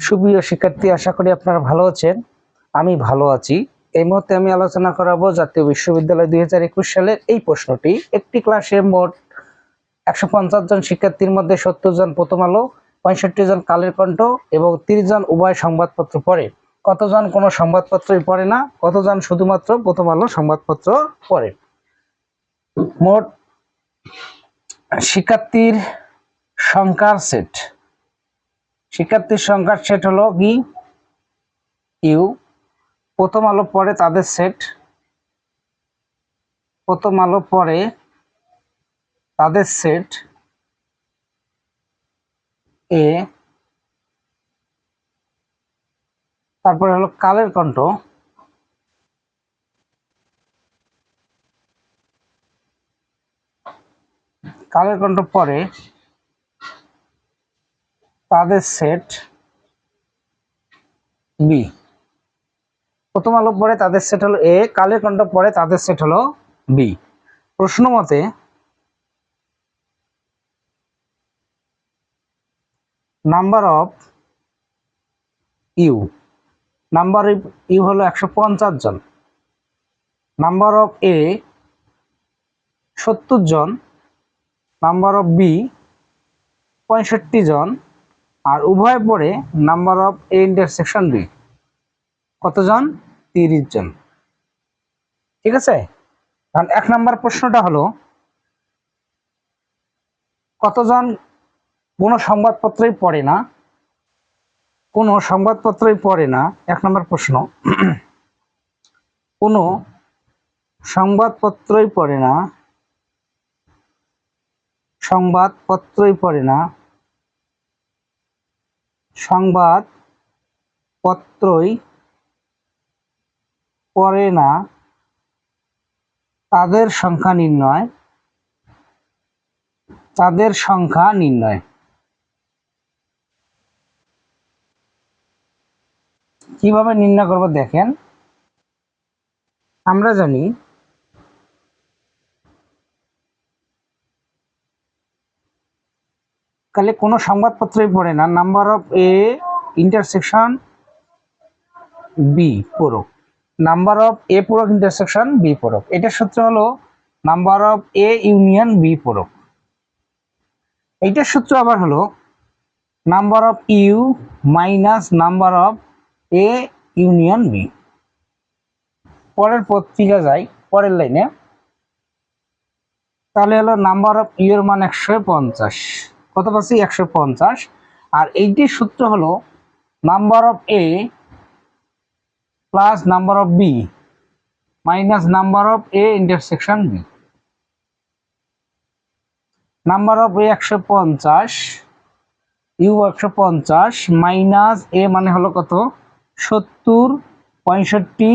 সুপ্রিয় শিক্ষার্থী, আশা করি আপনারা ভালো আছেন। আমি ভালো আছি। এই মুহূর্তে আমি আলোচনা করাবো জাতীয় বিশ্ববিদ্যালয় 2021 সালের এই প্রশ্নটি। একটি ক্লাসে মোট 150 জন শিক্ষার্থীর মধ্যে 70 জন প্রথম আলো, 65 জন কালের কণ্ঠ এবং 30 জন উভয় সংবাদপত্র পড়ে। কতজন কোনো সংবাদপত্রই পড়ে না? কতজন শুধুমাত্র প্রথম আলো সংবাদপত্র পড়ে? মোট শিক্ষার্থীর সংখ্যার সেট। শিক্ষার্থীর সংখ্যার সেট হলো কি? ইউ। প্রথম আলো পড়ে তাদের সেট। প্রথম আলো পড়ে তাদের সেট এ। তারপরে হলো কালের কণ্ঠ। কালের কণ্ঠ পড়ে তাদের সেট বি। প্রথম আলো পড়ে তাদের সেট হলো এ, কালের কণ্ঠ পড়ে তাদের সেট হলো বি। প্রশ্ন মতে number of U. Number of U হলো 150 জন। নাম্বার অফ এ 70 জন। নাম্বার অফ বি 65 জন। আর উভয় পড়ে number of A intersection B কতজন? 30 জন। ঠিক আছে। কারণ 1 নম্বর প্রশ্নটা হলো কতজন কোনো সংবাদপত্রই পড়ে না? কোনো সংবাদপত্রই পড়ে না। 1 নম্বর প্রশ্ন। কোনো সংবাদপত্রই পড়ে না। সংবাদপত্রই পড়ে না। সংবাদপত্রই পড়ে না। তাদের সংখ্যা নির্ণয়। তাদের সংখ্যা নির্ণয়। কিভাবে নির্ণয় করব দেখেন। আমরা জানি তাহলে কোনো সংবাদপত্রই পড়ে না। Number of A intersection B পূরক। নাম্বার অফ এ পূরক ইন্টারসেকশন বি পূরক। এটার সূত্র হলো number of A union B পূরক। এইটার সূত্র আবার হলো number of U minus number of A union B. পরের পত্রিকা যাই, পরের লাইনে। তাহলে হলো নাম্বার অফ ইউ এর মান 150। কত পাচ্ছি? 150। আর এইটির সূত্র হলো number of A plus number of B minus number of A intersection B. Number of A 150, U 150 minus A মানে হলো কত? 70, 65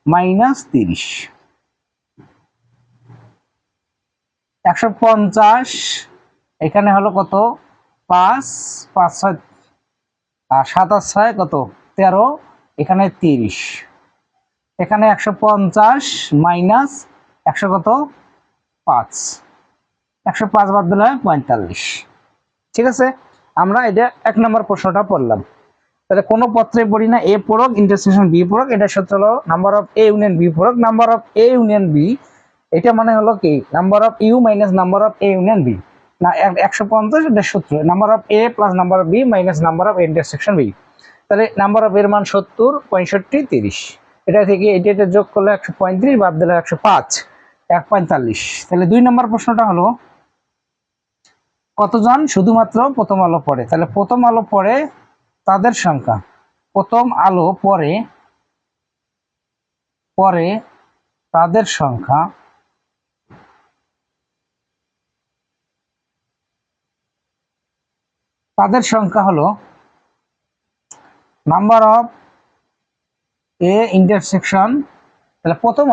মাইনাস 30। 150 এখানে হলো কত? 5, 5 6 আর 7 আর 6 কত? 13, এখানে 30। এখানে 150 মাইনাস 100 কত? 5। 105 বাদ দিলে 45। ঠিক আছে। আমরা এটা 1 নম্বর প্রশ্নটা পড়লাম। তাহলে কোনো পত্রে পড়ি না এ পূরক ইন্টারসেকশন বি পূরক। এটা সূত্র হলো number of A union B পূরক। Number of A union B এটা মানে হলো কি? Number of U minus number of A union B. না 150 এটা সূত্র number of A plus number of B minus number of intersection B. তাহলে number of এর মান 70, 65, 30। এটা থেকে এটা যোগ করলে 135, বাদ দিলে 105, 145। তাহলে 2 নম্বর প্রশ্নটা হলো কতজন শুধুমাত্র প্রথম আলো পড়ে? তাহলে প্রথম আলো পড়ে তাদের সংখ্যা। প্রথম আলো পড়ে তাদের সংখ্যা। তাদের সংখ্যা হলো নাম্বার অফ এ ইন্টারসেকশন। তাহলে প্রথম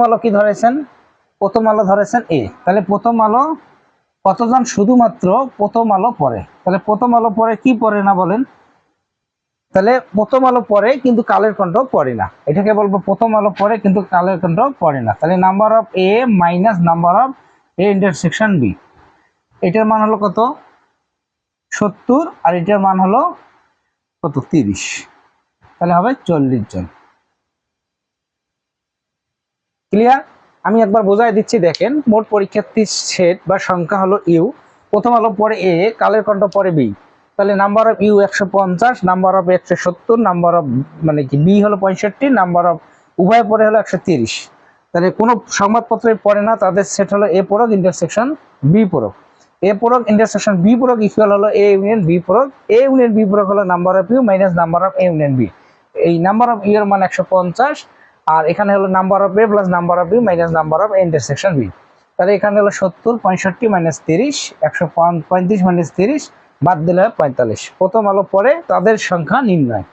আলো কি ধরেছেন? প্রথম আলো ধরেছেন এ। তাহলে প্রথম আলো কতজন শুধুমাত্র প্রথম আলো পড়ে? তাহলে প্রথম আলো পড়ে কি পড়ে না বলেন? তাহলে প্রথম আলো পড়ে কিন্তু কালের কণ্ঠ পড়ে না। এটাকে বলবো প্রথম আলো পড়ে কিন্তু কালের কণ্ঠ পড়ে না। তাহলে number of A minus number of A intersection B. এটার মান হলো কত? 70 আর এটার মান হলো কত 30, তাহলে হবে 40 জন। ক্লিয়ার? আমি একবার বোঝাই দিচ্ছি, দেখেন মোট পরীক্ষার্থীর সেট বা সংখ্যা হলো ইউ, প্রথম হলো পরে এ, কালের কণ্ঠ পরে বি, তাহলে number of U 150, number of 170, number of মানে কি বি হলো 65, নাম্বার অফ উভয় পরে হলো 130। তাহলে কোনো সংবাদপত্রের পড়ে না, তাদের সেট হলো এ পূরক ইন্টারসেকশন বি পূরক। এ পূরক ইন্টারসেকশন বি পূরক ইকুয়াল হলো এ ইউনিয়ন বি পূরক। এ ইউনিয়ন বি পূরক হলো number of U minus number of A union B. এই নাম্বার অফ ইউ এর মান 150, আর এখানে হলো number of A plus number of B minus number of A intersection B. তাহলে এখানে হলো 70, 65 মাইনাস 30, 135 মাইনাস 30, বাদ দিলে 45। প্রথম আলো পরে তাদের সংখ্যা নির্ণয়।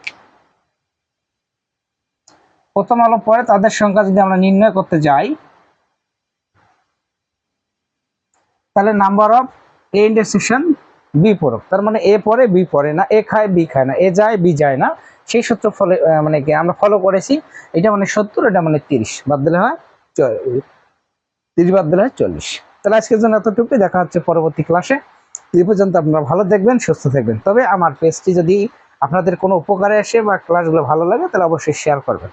প্রথম আলো পরে তাদের সংখ্যা যদি আমরা নির্ণয় করতে যাই, তাহলে number of A intersection B পূরক, তার মানে এ পরে বি পরে না, এ খায় বি খায় না, এ যায় বি যায় না, সেই সূত্র ফলে মানে কি আমরা ফলো করেছি। এটা মানে 70, এটা মানে 30, বাদ দিলে হয় 30, বাদ দিলে হয় 40। তাহলে আজকের জন্য এতটুকুই, দেখা হচ্ছে পরবর্তী ক্লাসে। এই পর্যন্ত আপনারা ভালো থাকবেন, সুস্থ থাকবেন। তবে আমার পেজটি যদি আপনাদের কোনো উপকারে আসে বা ক্লাসগুলো ভালো লাগে, তাহলে অবশ্যই শেয়ার করবেন।